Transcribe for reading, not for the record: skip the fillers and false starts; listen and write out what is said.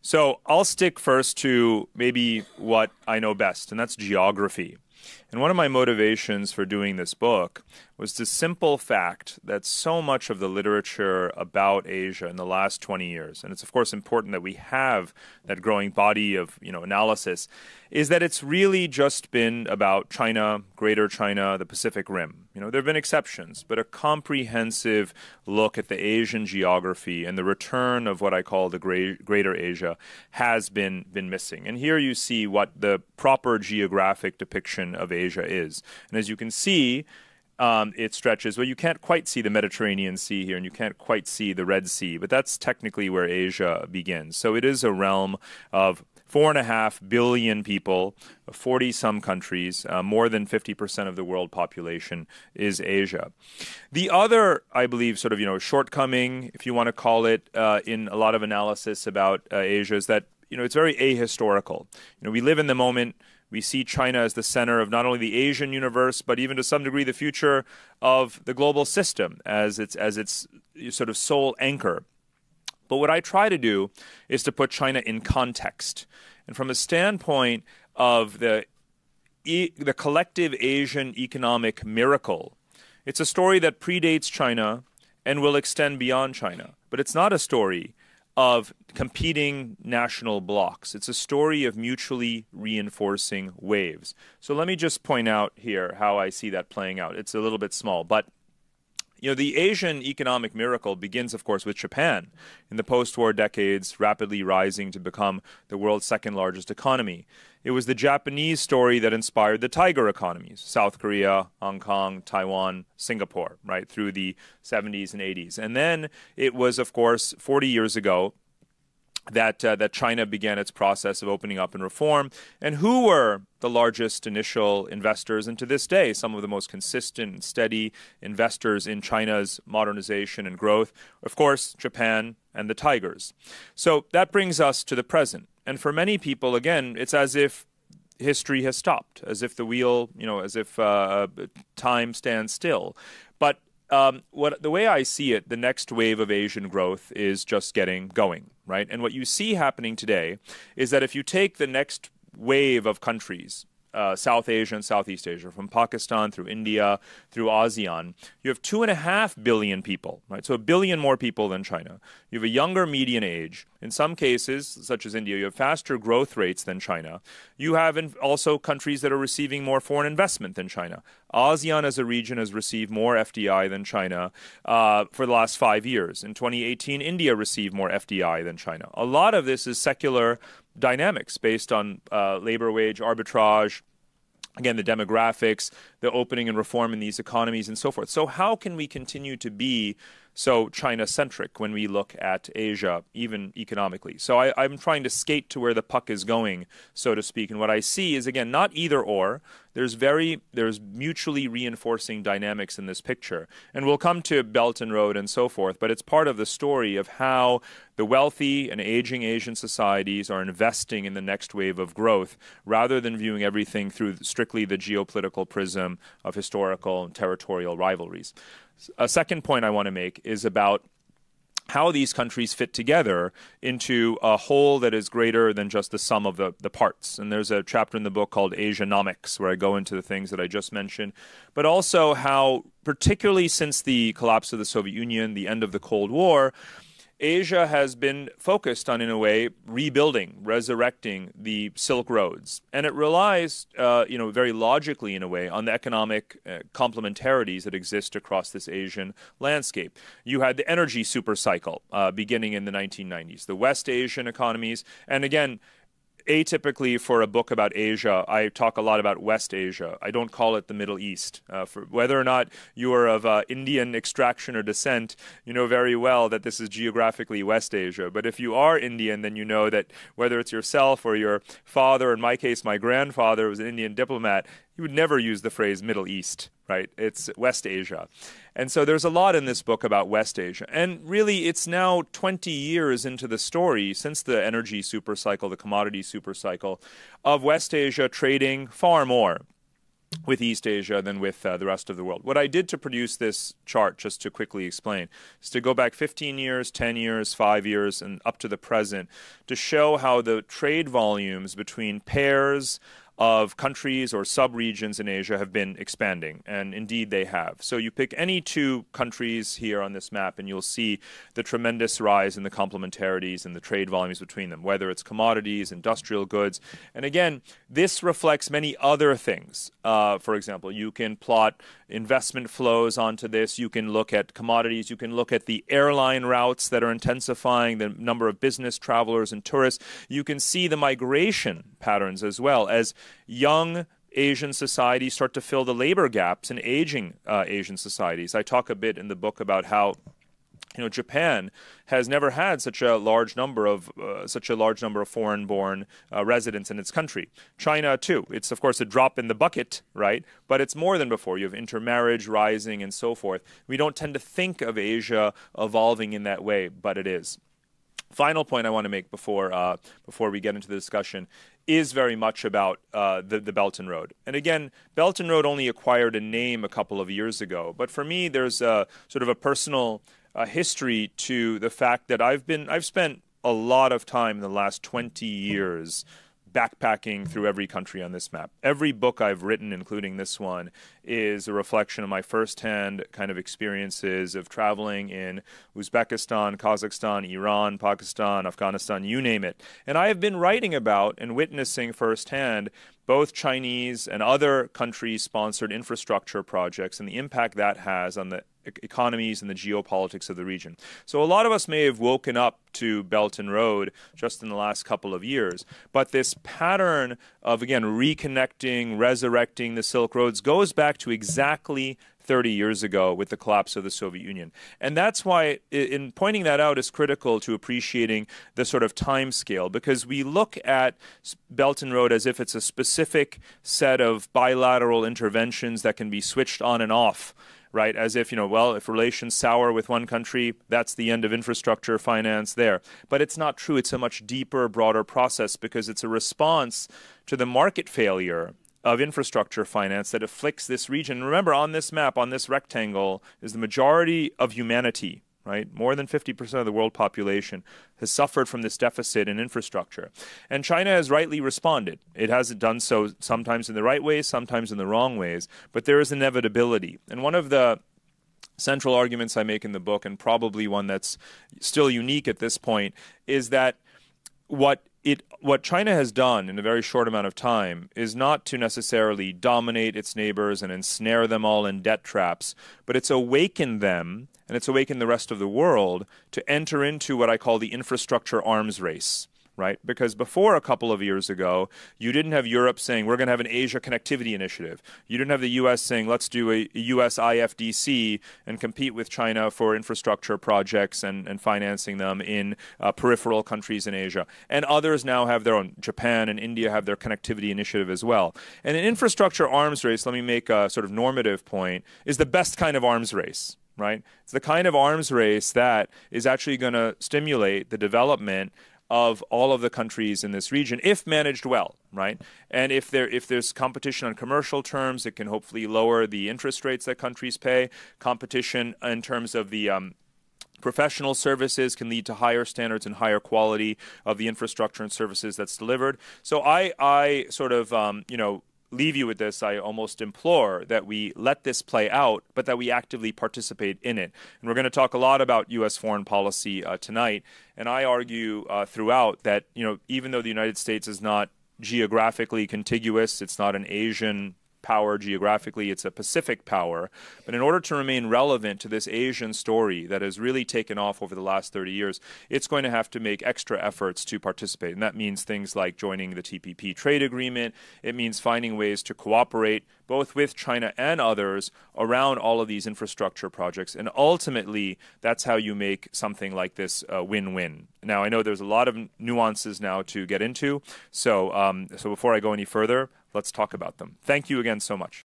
So I'll stick first to maybe what I know best, and that's geography. And one of my motivations for doing this book was the simple fact that so much of the literature about Asia in the last 20 years, and it's of course important that we have that growing body of analysis, is that it's really just been about China, Greater China, the Pacific Rim. There have been exceptions, but a comprehensive look at the Asian geography and the return of what I call the Greater Asia has been missing. And here you see what the proper geographic depiction of Asia is. And as you can see, it stretches. Well, you can't quite see the Mediterranean Sea here, and you can't quite see the Red Sea, but that's technically where Asia begins. So it is a realm of 4.5 billion people, 40-some countries, more than 50% of the world population is Asia. The other, I believe, sort of, shortcoming, if you want to call it, in a lot of analysis about Asia is that, it's very ahistorical. We live in the moment. We see China as the center of not only the Asian universe, but even to some degree the future of the global system as its sort of sole anchor. But what I try to do is to put China in context. And from a standpoint of the collective Asian economic miracle, it's a story that predates China and will extend beyond China. But it's not a story of competing national blocks. It's a story of mutually reinforcing waves. So let me just point out here how I see that playing out. It's a little bit small, but the Asian economic miracle begins, of course, with Japan in the post-war decades, rapidly rising to become the world's second largest economy. It was the Japanese story that inspired the tiger economies, South Korea, Hong Kong, Taiwan, Singapore, right, through the 70s and 80s. And then it was, of course, 40 years ago that China began its process of opening up and reform. And who were the largest initial investors, and to this day, some of the most consistent and steady investors in China's modernization and growth? Of course, Japan and the tigers. So that brings us to the present. And for many people, again, it's as if history has stopped, as if the wheel, as if time stands still. But the way I see it, the next wave of Asian growth is just getting going, right? And what you see happening today is that if you take the next wave of countries, South Asia and Southeast Asia, from Pakistan through India, through ASEAN, you have 2.5 billion people, right? So 1 billion more people than China. You have a younger median age. In some cases, such as India, you have faster growth rates than China. You have also countries that are receiving more foreign investment than China. ASEAN as a region has received more FDI than China for the last 5 years. In 2018, India received more FDI than China. A lot of this is secular dynamics based on labor wage arbitrage, again, the demographics, the opening and reform in these economies, and so forth. So how can we continue to be so China-centric when we look at Asia, even economically? So I'm trying to skate to where the puck is going, so to speak. And what I see is, again, not either or. There's mutually reinforcing dynamics in this picture. And we'll come to Belt and Road and so forth, but it's part of the story of how the wealthy and aging Asian societies are investing in the next wave of growth rather than viewing everything through strictly the geopolitical prism of historical and territorial rivalries. A second point I want to make is about how these countries fit together into a whole that is greater than just the sum of the parts. And there's a chapter in the book called Asianomics where I go into the things that I just mentioned, but also how, particularly since the collapse of the Soviet Union, the end of the Cold War, Asia has been focused on, in a way, rebuilding, resurrecting the Silk Roads. And it relies, very logically, in a way, on the economic complementarities that exist across this Asian landscape. You had the energy supercycle beginning in the 1990s, the West Asian economies, and again, atypically for a book about Asia, I talk a lot about West Asia. I don't call it the Middle East. For whether or not you are of Indian extraction or descent, you know very well that this is geographically West Asia. But if you are Indian, then you know that whether it's yourself or your father, in my case, my grandfather was an Indian diplomat, you would never use the phrase Middle East, right? It's West Asia. And so there's a lot in this book about West Asia. And really, it's now 20 years into the story, since the energy supercycle, the commodity supercycle, of West Asia trading far more with East Asia than with the rest of the world. What I did to produce this chart, just to quickly explain, is to go back 15 years, 10 years, 5 years, and up to the present to show how the trade volumes between pairs of countries or sub-regions in Asia have been expanding, and indeed they have. So you pick any two countries here on this map and you'll see the tremendous rise in the complementarities and the trade volumes between them, whether it's commodities, industrial goods. And again, this reflects many other things. For example, you can plot investment flows onto this, you can look at commodities, you can look at the airline routes that are intensifying, the number of business travelers and tourists. You can see the migration patterns as well, as young Asian societies start to fill the labor gaps in aging Asian societies. I talk a bit in the book about how Japan has never had such a large number of foreign-born residents in its country. China too. It's of course a drop in the bucket, right? But it's more than before. You have intermarriage rising and so forth. We don't tend to think of Asia evolving in that way, but it is. Final point I want to make before we get into the discussion is very much about the Belt and Road. And again, Belt and Road only acquired a name a couple of years ago. But for me, there's sort of a personal history to the fact that I've spent a lot of time in the last 20 years backpacking through every country on this map. Every book I've written, including this one, is a reflection of my firsthand kind of experiences of traveling in Uzbekistan, Kazakhstan, Iran, Pakistan, Afghanistan, you name it. And I have been writing about and witnessing firsthand both Chinese and other countries-sponsored infrastructure projects and the impact that has on the economies and the geopolitics of the region. So a lot of us may have woken up to Belt and Road just in the last couple of years, but this pattern of, again, reconnecting, resurrecting the Silk Roads goes back to exactly 30 years ago with the collapse of the Soviet Union. And that's why in pointing that out is critical to appreciating the sort of time scale, because we look at Belt and Road as if it's a specific set of bilateral interventions that can be switched on and off, right? As if, well, if relations sour with one country, that's the end of infrastructure finance there. But it's not true. It's a much deeper, broader process because it's a response to the market failure of infrastructure finance that afflicts this region. Remember, on this map, on this rectangle, is the majority of humanity, right? More than 50% of the world population has suffered from this deficit in infrastructure. And China has rightly responded. It hasn't done so sometimes in the right ways, sometimes in the wrong ways, but there is inevitability. And one of the central arguments I make in the book, and probably one that's still unique at this point, is that what China has done in a very short amount of time is not to necessarily dominate its neighbors and ensnare them all in debt traps, but it's awakened them, and it's awakened the rest of the world to enter into what I call the infrastructure arms race. Right? Because before a couple of years ago, you didn't have Europe saying, we're going to have an Asia connectivity initiative. You didn't have the U.S. saying, let's do a U.S. IFDC and compete with China for infrastructure projects and financing them in peripheral countries in Asia. And others now have their own. Japan and India have their connectivity initiative as well. And an infrastructure arms race, let me make a sort of normative point, is the best kind of arms race. Right? It's the kind of arms race that is actually going to stimulate the development of all of the countries in this region, if managed well, right? And if there's competition on commercial terms, it can hopefully lower the interest rates that countries pay. Competition in terms of the professional services can lead to higher standards and higher quality of the infrastructure and services that's delivered. So I sort of, leave you with this. I almost implore that we let this play out, but that we actively participate in it. And we're going to talk a lot about U.S. foreign policy tonight. And I argue throughout that, even though the United States is not geographically contiguous, it's not an Asian power geographically, it's a Pacific power. But in order to remain relevant to this Asian story that has really taken off over the last 30 years, it's going to have to make extra efforts to participate. And that means things like joining the TPP trade agreement. It means finding ways to cooperate both with China and others around all of these infrastructure projects. And ultimately, that's how you make something like this a win-win. Now, I know there's a lot of nuances now to get into. So before I go any further, let's talk about them. Thank you again so much.